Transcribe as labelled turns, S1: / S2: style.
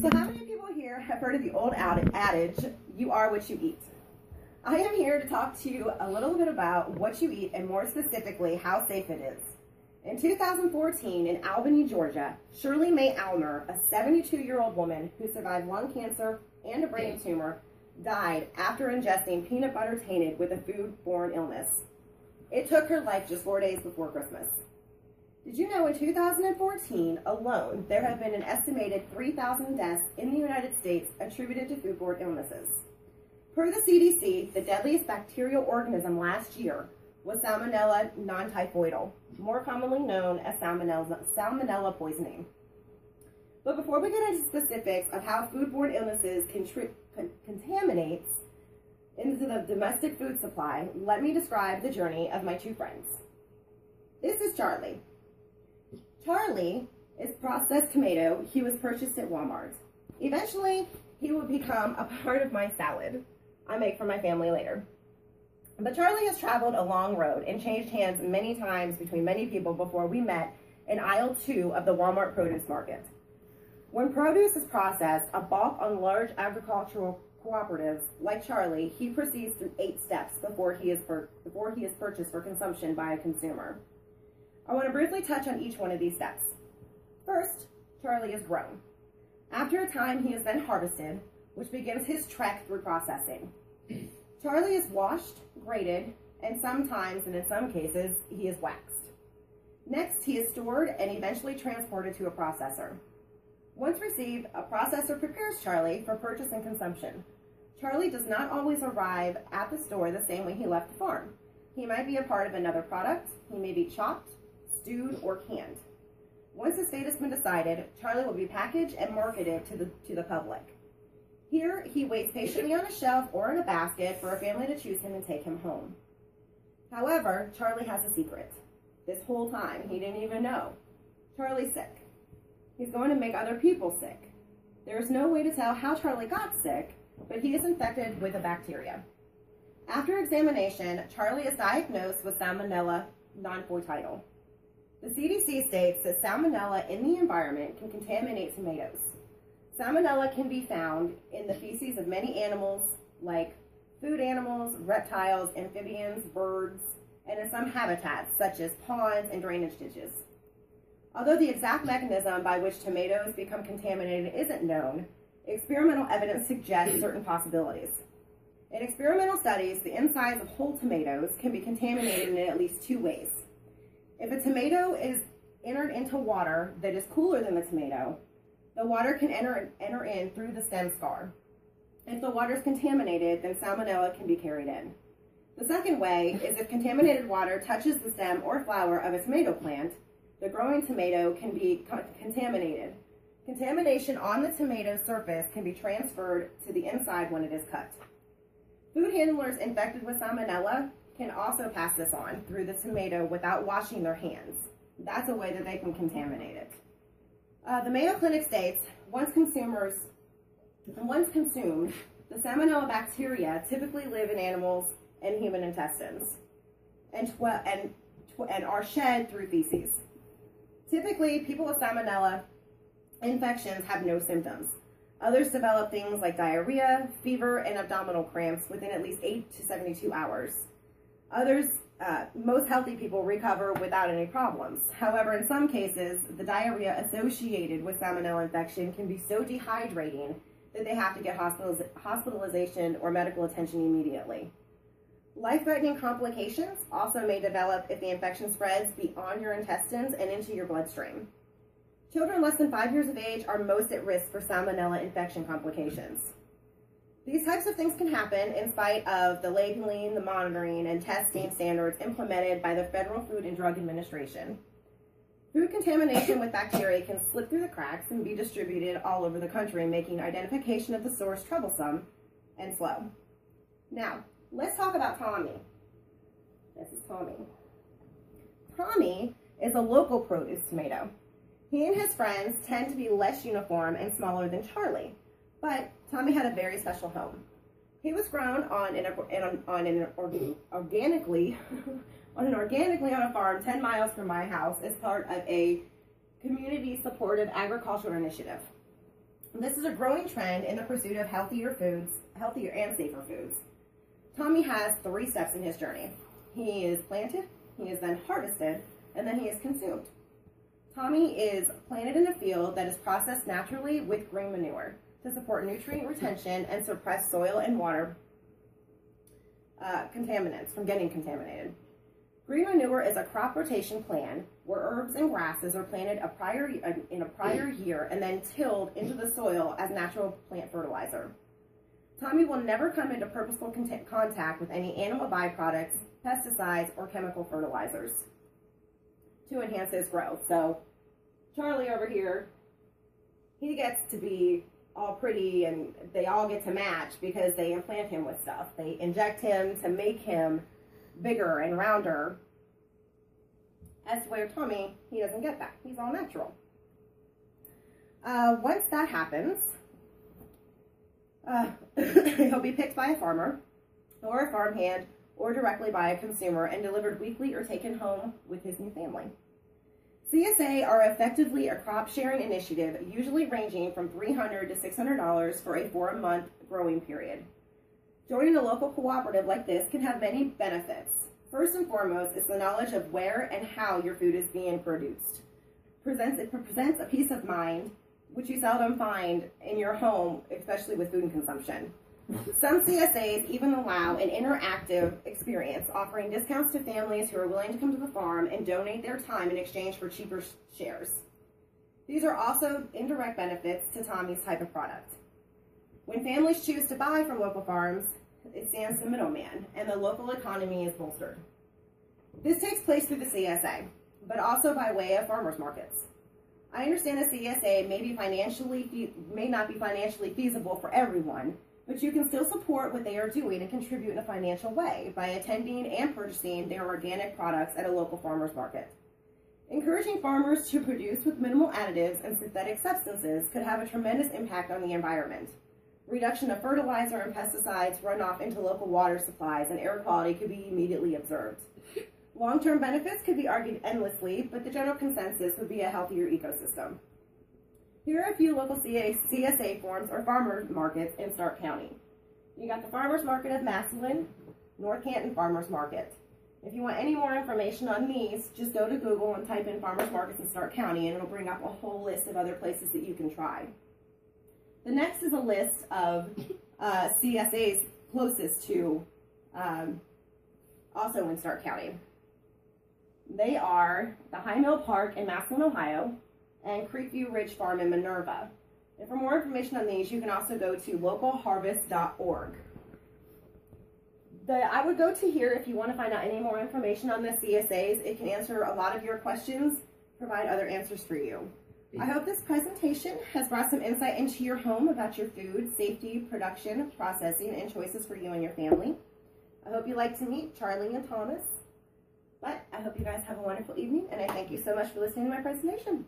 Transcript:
S1: So how many people here have heard of the old adage, you are what you eat? I am here to talk to you a little bit about what you eat and more specifically how safe it is. In 2014 in Albany, Georgia, Shirley Mae Almer, a 72-year-old woman who survived lung cancer and a brain tumor, died after ingesting peanut butter tainted with a food-borne illness. It took her life just 4 days before Christmas. Did you know in 2014 alone, there have been an estimated 3,000 deaths in the United States attributed to foodborne illnesses? Per the CDC, the deadliest bacterial organism last year was Salmonella non-typhoidal, more commonly known as salmonella poisoning. But before we get into specifics of how foodborne illnesses contaminates into the domestic food supply, let me describe the journey of my two friends. This is Charlie. Charlie is processed tomato he was purchased at Walmart. Eventually, he will become a part of my salad I make for my family later. But Charlie has traveled a long road and changed hands many times between many people before we met in aisle 2 of the Walmart produce market. When produce is processed, a bulk on large agricultural cooperatives like Charlie, he proceeds through 8 steps before he is purchased for consumption by a consumer. I want to briefly touch on each one of these steps. First, Charlie is grown. After a time, he is then harvested, which begins his trek through processing. Charlie is washed, graded, and sometimes, and in some cases, he is waxed. Next, he is stored and eventually transported to a processor. Once received, a processor prepares Charlie for purchase and consumption. Charlie does not always arrive at the store the same way he left the farm. He might be a part of another product, he may be chopped, stewed, or canned. Once his fate has been decided, Charlie will be packaged and marketed to the public. Here, he waits patiently on a shelf or in a basket for a family to choose him and take him home. However, Charlie has a secret. This whole time, he didn't even know. Charlie's sick. He's going to make other people sick. There is no way to tell how Charlie got sick, but he is infected with a bacteria. After examination, Charlie is diagnosed with Salmonella non-typhoidal. The CDC states that salmonella in the environment can contaminate tomatoes. Salmonella can be found in the feces of many animals, like food animals, reptiles, amphibians, birds, and in some habitats, such as ponds and drainage ditches. Although the exact mechanism by which tomatoes become contaminated isn't known, experimental evidence suggests certain possibilities. In experimental studies, the insides of whole tomatoes can be contaminated in at least 2 ways. If a tomato is entered into water that is cooler than the tomato, the water can enter in through the stem scar. If the water is contaminated, then salmonella can be carried in. The second way is if contaminated water touches the stem or flower of a tomato plant, the growing tomato can be contaminated. Contamination on the tomato surface can be transferred to the inside when it is cut. Food handlers infected with salmonella can also pass this on through the tomato without washing their hands. That's a way that they can contaminate it. The Mayo Clinic states, once consumed, the salmonella bacteria typically live in animals and human intestines and are shed through feces. Typically, people with salmonella infections have no symptoms. Others develop things like diarrhea, fever, and abdominal cramps within at least 8 to 72 hours. Most healthy people recover without any problems. However, in some cases, the diarrhea associated with salmonella infection can be so dehydrating that they have to get hospitalization or medical attention immediately. Life-threatening complications also may develop if the infection spreads beyond your intestines and into your bloodstream. Children less than 5 years of age are most at risk for salmonella infection complications. These types of things can happen in spite of the labeling, the monitoring, and testing standards implemented by the Federal Food and Drug Administration. Food contamination with bacteria can slip through the cracks and be distributed all over the country, making identification of the source troublesome and slow. Now, let's talk about Tommy. This is Tommy. Tommy is a local produce tomato. He and his friends tend to be less uniform and smaller than Charlie, but Tommy had a very special home. He was grown organically on a farm 10 miles from my house as part of a community supportive agricultural initiative. This is a growing trend in the pursuit of healthier and safer foods. Tommy has 3 steps in his journey. He is planted, he is then harvested, and then he is consumed. Tommy is planted in a field that is processed naturally with green manure to support nutrient retention and suppress soil and water contaminants from getting contaminated. Green manure is a crop rotation plan where herbs and grasses are planted in a prior year and then tilled into the soil as natural plant fertilizer. Tommy will never come into purposeful contact with any animal byproducts, pesticides, or chemical fertilizers to enhance his growth. So Charlie over here, he gets to be all pretty and they all get to match because they implant him with stuff. They inject him to make him bigger and rounder. As where Tommy, he doesn't get that. He's all natural. Once that happens, he'll be picked by a farmer or a farmhand or directly by a consumer and delivered weekly or taken home with his new family. CSA are effectively a crop sharing initiative, usually ranging from $300 to $600 for a 4-month growing period. Joining a local cooperative like this can have many benefits. First and foremost is the knowledge of where and how your food is being produced. It presents a peace of mind, which you seldom find in your home, especially with food consumption. Some CSAs even allow an interactive experience, offering discounts to families who are willing to come to the farm and donate their time in exchange for cheaper shares. These are also indirect benefits to Tommy's type of product. When families choose to buy from local farms, it stands the middleman, and the local economy is bolstered. This takes place through the CSA, but also by way of farmers markets. I understand the CSA may not be financially feasible for everyone, but you can still support what they are doing and contribute in a financial way by attending and purchasing their organic products at a local farmers market. Encouraging farmers to produce with minimal additives and synthetic substances could have a tremendous impact on the environment. Reduction of fertilizer and pesticides runoff into local water supplies and air quality could be immediately observed. Long-term benefits could be argued endlessly, but the general consensus would be a healthier ecosystem. Here are a few local CSA forms or farmers markets in Stark County. You got the Farmers Market of Massillon, North Canton Farmers Market. If you want any more information on these, just go to Google and type in farmers markets in Stark County and it'll bring up a whole list of other places that you can try. The next is a list of CSAs closest to, also in Stark County. They are the High Mill Park in Massillon, Ohio, and Creekview Ridge Farm in Minerva. And for more information on these, you can also go to localharvest.org. I would go to here if you want to find out any more information on the CSAs. It can answer a lot of your questions, provide other answers for you. I hope this presentation has brought some insight into your home about your food, safety, production, processing, and choices for you and your family. I hope you like to meet Charlie and Thomas. But I hope you guys have a wonderful evening, and I thank you so much for listening to my presentation.